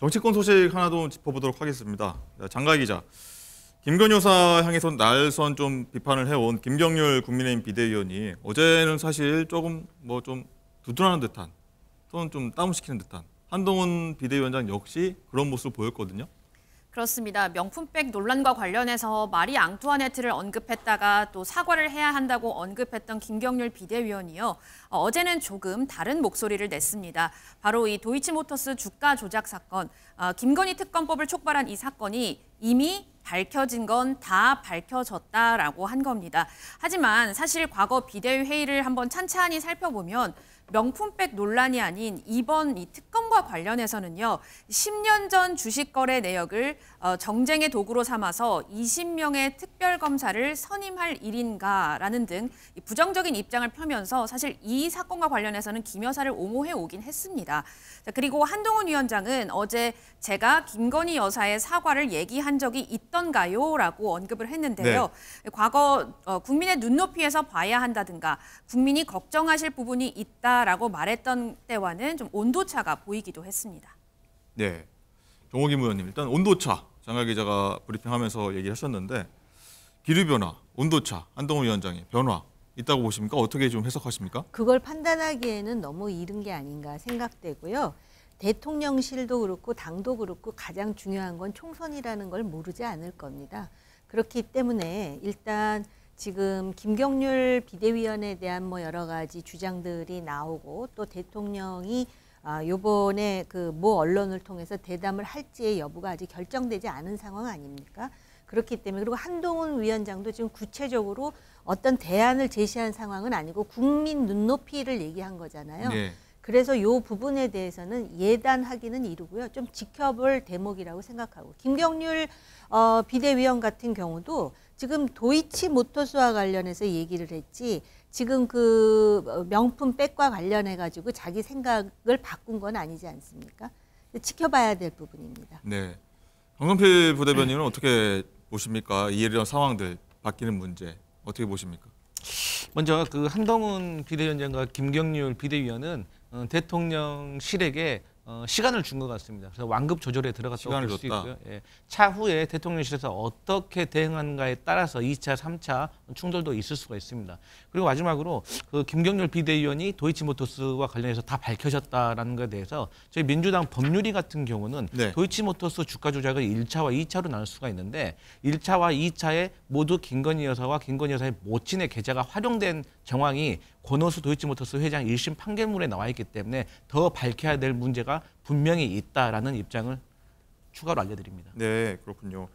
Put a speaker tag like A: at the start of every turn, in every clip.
A: 정치권 소식 하나 더 짚어보도록 하겠습니다. 장가희 기자, 김건희 여사 향해서 날선 좀 비판을 해온 김경률 국민의힘 비대위원이 어제는 사실 조금 좀 두둔하는 듯한 또는 좀 다운시키는 듯한 한동훈 비대위원장 역시 그런 모습을 보였거든요.
B: 그렇습니다. 명품백 논란과 관련해서 마리 앙투아네트를 언급했다가 또 사과를 해야 한다고 언급했던 김경률 비대위원이요. 어제는 조금 다른 목소리를 냈습니다. 바로 이 도이치모터스 주가 조작 사건, 김건희 특검법을 촉발한 이 사건이 이미 밝혀진 건 다 밝혀졌다라고 한 겁니다. 하지만 사실 과거 비대위 회의를 한번 찬찬히 살펴보면 명품백 논란이 아닌 이번 이 특검과 관련해서는요. 10년 전 주식 거래 내역을 정쟁의 도구로 삼아서 20명의 특별검사를 선임할 일인가라는 등 부정적인 입장을 펴면서 사실 이 사건과 관련해서는 김 여사를 옹호해 오긴 했습니다. 그리고 한동훈 위원장은 어제 제가 김건희 여사의 사과를 얘기한 적이 있던가요? 라고 언급을 했는데요. 네. 과거 국민의 눈높이에서 봐야 한다든가 국민이 걱정하실 부분이 있다라고 말했던 때와는 좀 온도차가 보이기도 했습니다.
A: 네, 정호김 의원님 일단 온도차 장가희 기자가 브리핑하면서 얘기하셨는데 기류변화, 온도차, 한동훈 위원장의 변화 있다고 보십니까? 어떻게 좀 해석하십니까?
C: 그걸 판단하기에는 너무 이른 게 아닌가 생각되고요. 대통령실도 그렇고 당도 그렇고 가장 중요한 건 총선이라는 걸 모르지 않을 겁니다. 그렇기 때문에 일단 지금 김경률 비대위원에 대한 여러 가지 주장들이 나오고 또 대통령이 요번에 그 모 언론을 통해서 대담을 할지의 여부가 아직 결정되지 않은 상황 아닙니까? 그렇기 때문에 그리고 한동훈 위원장도 지금 구체적으로 어떤 대안을 제시한 상황은 아니고 국민 눈높이를 얘기한 거잖아요. 네. 그래서 이 부분에 대해서는 예단하기는 이르고요. 좀 지켜볼 대목이라고 생각하고 김경률 비대위원 같은 경우도 지금 도이치모터스와 관련해서 얘기를 했지 지금 그 명품 백과 관련해 가지고 자기 생각을 바꾼 건 아니지 않습니까? 지켜봐야 될 부분입니다.
A: 네, 강성필 부대변인은 어떻게 보십니까? 이런 상황들 바뀌는 문제 어떻게 보십니까?
D: 먼저 그 한동훈 비대위원장과 김경률 비대위원은 대통령실에게 시간을 준 것 같습니다. 그래서 완급 조절에 들어갔다고 볼 수 있고요. 예. 차후에 대통령실에서 어떻게 대응하는가에 따라서 2차, 3차 충돌도 있을 수가 있습니다. 그리고 마지막으로 그 김경률 비대위원이 도이치모터스와 관련해서 다 밝혀졌다라는 것에 대해서 저희 민주당 법률위 같은 경우는 네. 도이치모터스 주가 조작을 1차와 2차로 나눌 수가 있는데 1차와 2차에 모두 김건희 여사와 김건희 여사의 모친의 계좌가 활용된 정황이 권오수 도이치모터스 회장 1심 판결문에 나와 있기 때문에 더 밝혀야 될 문제가 분명히 있다라는 입장을 추가로 알려드립니다.
A: 네, 그렇군요.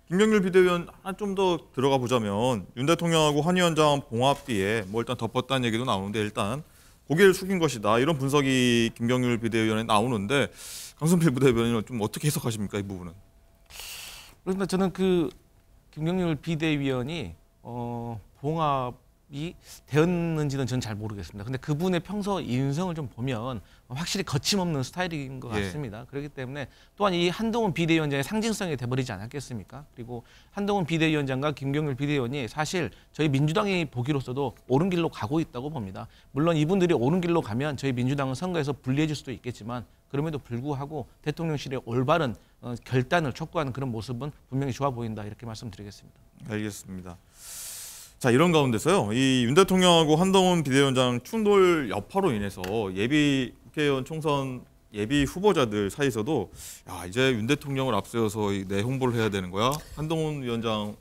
A: 김경률 비대위원 좀 더 들어가 보자면 윤 대통령하고 한 위원장 봉합 뒤에 일단 덮었다는 얘기도 나오는데 일단 고개를 숙인 것이다 이런 분석이 김경률 비대위원에 나오는데 강성필 부대변인은 좀 어떻게 해석하십니까 이 부분은?
D: 그런데 저는 그 김경률 비대위원이 봉합이 되었는지는 저는 잘 모르겠습니다. 근데 그분의 평소 인성을 좀 보면 확실히 거침없는 스타일인 것 같습니다. 예. 그렇기 때문에 또한 이 한동훈 비대위원장의 상징성이 돼버리지 않았겠습니까? 그리고 한동훈 비대위원장과 김경률 비대위원이 사실 저희 민주당이 보기로서도 옳은 길로 가고 있다고 봅니다. 물론 이분들이 옳은 길로 가면 저희 민주당은 선거에서 불리해질 수도 있겠지만 그럼에도 불구하고 대통령실의 올바른 결단을 촉구하는 그런 모습은 분명히 좋아 보인다 이렇게 말씀드리겠습니다.
A: 알겠습니다. 자, 이런 가운데서요. 이 윤 대통령하고 한동훈 비대위원장 충돌 여파로 인해서 예비 국회의원 총선 예비 후보자들 사이에서도 야, 이제 윤 대통령을 앞세워서 내 홍보를 해야 되는 거야? 한동훈 위원장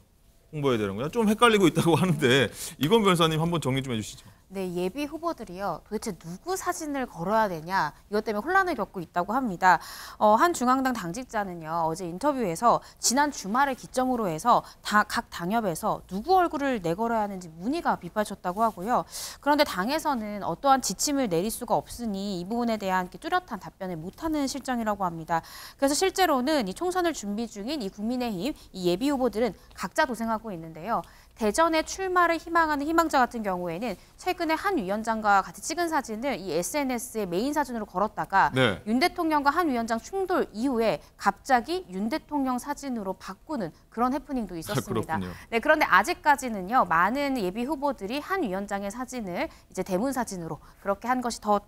A: 홍보해야 되는 거야? 좀 헷갈리고 있다고 하는데 이건 변호사님 한번 정리 좀 해주시죠.
B: 네, 예비 후보들이요. 도대체 누구 사진을 걸어야 되냐 이것 때문에 혼란을 겪고 있다고 합니다. 한 중앙당 당직자는요. 어제 인터뷰에서 지난 주말을 기점으로 해서 각 당협에서 누구 얼굴을 내걸어야 하는지 문의가 빗발쳤다고 하고요. 그런데 당에서는 어떠한 지침을 내릴 수가 없으니 이 부분에 대한 뚜렷한 답변을 못하는 실정이라고 합니다. 그래서 실제로는 이 총선을 준비 중인 이 국민의힘 이 예비 후보들은 각자 도생하고 있는데요. 대전에 출마를 희망하는 희망자 같은 경우에는 최근에 한 위원장과 같이 찍은 사진을 이 SNS에 메인 사진으로 걸었다가 네. 윤 대통령과 한 위원장 충돌 이후에 갑자기 윤 대통령 사진으로 바꾸는 그런 해프닝도 있었습니다. 네, 그런데 아직까지는요. 많은 예비 후보들이 한 위원장의 사진을 이제 대문 사진으로 그렇게 한 것이 더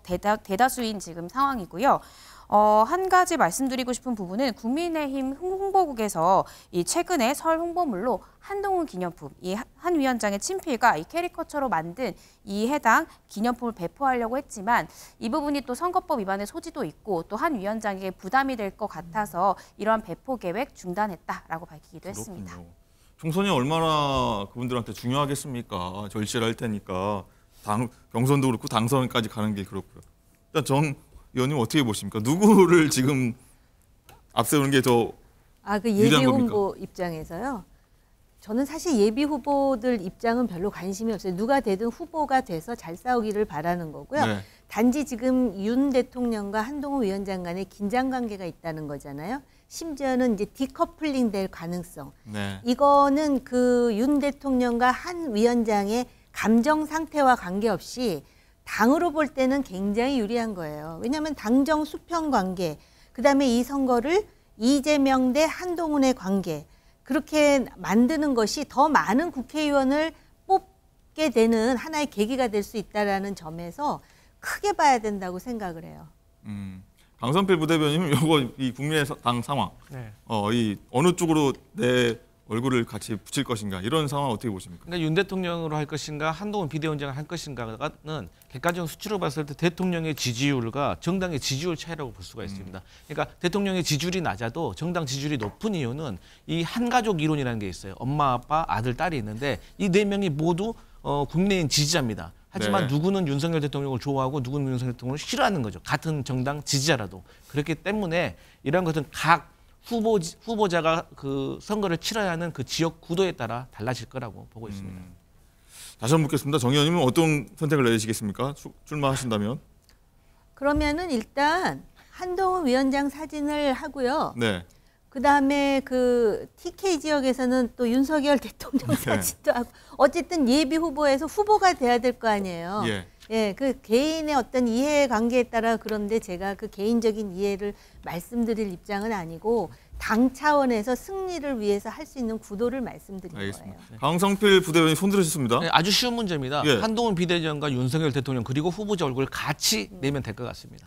B: 대다수인 지금 상황이고요.
E: 한 가지 말씀드리고 싶은 부분은 국민의힘 홍보국에서 이 최근에 설 홍보물로 한동훈 기념품, 이 한 위원장의 친필과 이 캐리커처로 만든 이 해당 기념품을 배포하려고 했지만 이 부분이 또 선거법 위반의 소지도 있고 또 한 위원장에게 부담이 될 것 같아서 이러한 배포 계획 중단했다라고 밝히기도 했습니다.
A: 그렇군요. 총선이 얼마나 그분들한테 중요하겠습니까? 절실할 테니까 경선도 그렇고 당선까지 가는 게 그렇고요. 일단 정 의원님 어떻게 보십니까? 누구를 지금 앞세우는 게 더
C: 그 예비 후보 입장에서요. 저는 사실 예비 후보들 입장은 별로 관심이 없어요. 누가 되든 후보가 돼서 잘 싸우기를 바라는 거고요.
A: 네.
C: 단지 지금 윤 대통령과 한동훈 위원장 간에 긴장 관계가 있다는 거잖아요. 심지어는 이제 디커플링 될 가능성.
A: 네.
C: 이거는 그 윤 대통령과 한 위원장의 감정 상태와 관계없이 당으로 볼 때는 굉장히 유리한 거예요. 왜냐하면 당정 수평 관계, 그다음에 이 선거를 이재명 대 한동훈의 관계, 그렇게 만드는 것이 더 많은 국회의원을 뽑게 되는 하나의 계기가 될 수 있다라는 점에서 크게 봐야 된다고 생각을 해요.
A: 강선필 부대변인은 요거 이 국민의당 상황,
D: 네.
A: 이 어느 쪽으로 내 얼굴을 같이 붙일 것인가 이런 상황 어떻게 보십니까?
D: 그러니까 윤 대통령으로 할 것인가 한동훈 비대위원장을 할 것인가는 객관적인 수치로 봤을 때 대통령의 지지율과 정당의 지지율 차이라고 볼 수가 있습니다. 그러니까 대통령의 지지율이 낮아도 정당 지지율이 높은 이유는 이 한가족 이론이라는 게 있어요. 엄마, 아빠, 아들, 딸이 있는데 이 네 명이 모두 국민의힘 지지자입니다. 하지만
A: 네.
D: 누구는 윤석열 대통령을 좋아하고 누구는 윤석열 대통령을 싫어하는 거죠. 같은 정당 지지자라도. 그렇기 때문에 이러한 것은 각 후보자가 그 선거를 치러야 하는 그 지역 구도에 따라 달라질 거라고 보고 있습니다.
A: 다시 한번 묻겠습니다. 정 의원님은 어떤 선택을 내리시겠습니까? 출마하신다면?
C: 그러면은 일단 한동훈 위원장 사진을 하고요.
A: 네.
C: 그다음에 그 TK 지역에서는 또 윤석열 대통령 사진도 하고 어쨌든 예비 후보에서 후보가 돼야 될 거 아니에요.
A: 예.
C: 예, 그 개인의 어떤 이해 관계에 따라 그런데 제가 그 개인적인 이해를 말씀드릴 입장은 아니고 당 차원에서 승리를 위해서 할 수 있는 구도를 말씀드린
A: 알겠습니다.
C: 거예요.
A: 강성필 부대변인 손 들으셨습니다.
D: 네, 아주 쉬운 문제입니다.
A: 예.
D: 한동훈 비대위원과 윤석열 대통령 그리고 후보자 얼굴을 같이 내면 될 것 같습니다.